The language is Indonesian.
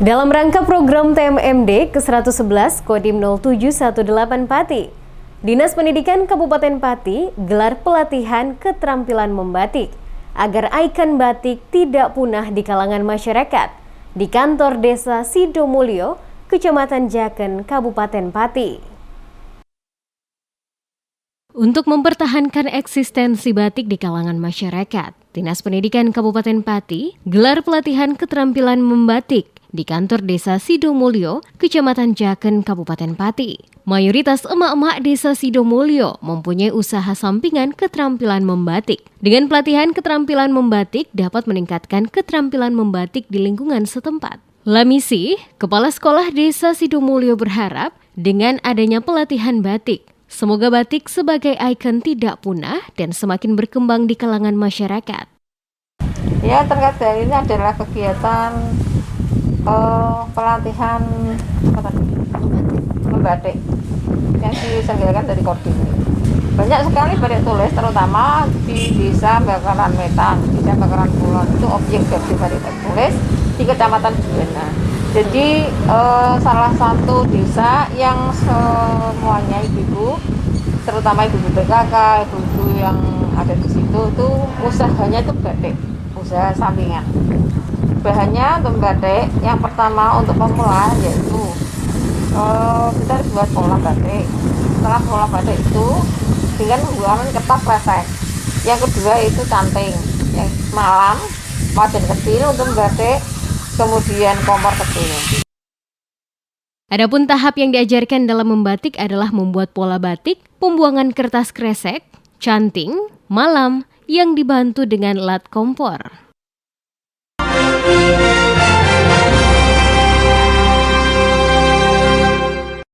Dalam rangka program TMMD ke-111 Kodim 0718 Pati, Dinas Pendidikan Kabupaten Pati gelar pelatihan keterampilan membatik agar ikon batik tidak punah di kalangan masyarakat di kantor Desa Sidomulyo, Kecamatan Jaken, Kabupaten Pati. Untuk mempertahankan eksistensi batik di kalangan masyarakat, Dinas Pendidikan Kabupaten Pati gelar pelatihan keterampilan membatik di kantor Desa Sidomulyo, Kecamatan Jaken, Kabupaten Pati. Mayoritas emak-emak Desa Sidomulyo mempunyai usaha sampingan keterampilan membatik. Dengan pelatihan keterampilan membatik dapat meningkatkan keterampilan membatik di lingkungan setempat. Lamisi, Kepala Sekolah Desa Sidomulyo berharap dengan adanya pelatihan batik, semoga batik sebagai ikon tidak punah dan semakin berkembang di kalangan masyarakat. Ya, terkait dari ini adalah kegiatan pelatihan membatik yang diselenggarakan dari Kodim. Banyak sekali batik tulis, terutama di Desa Bakaran Wetan, Desa Bakaran Kulon, itu objek dari batik tulis di Kecamatan Buena. Jadi salah satu desa yang semuanya ibu-ibu, terutama ibu-ibu PKK, ibu-ibu yang ada di situ, itu usahanya itu batik, usaha sampingan. Bahannya untuk batik, yang pertama untuk pemula yaitu kita harus buat pola batik. Setelah pola batik itu dengan menggunakan kertas kresek. Yang kedua itu canting, yang malam, wajan kecil untuk batik, kemudian kompor kecil. Adapun tahap yang diajarkan dalam membatik adalah membuat pola batik, pembuangan kertas kresek, canting, malam yang dibantu dengan alat kompor.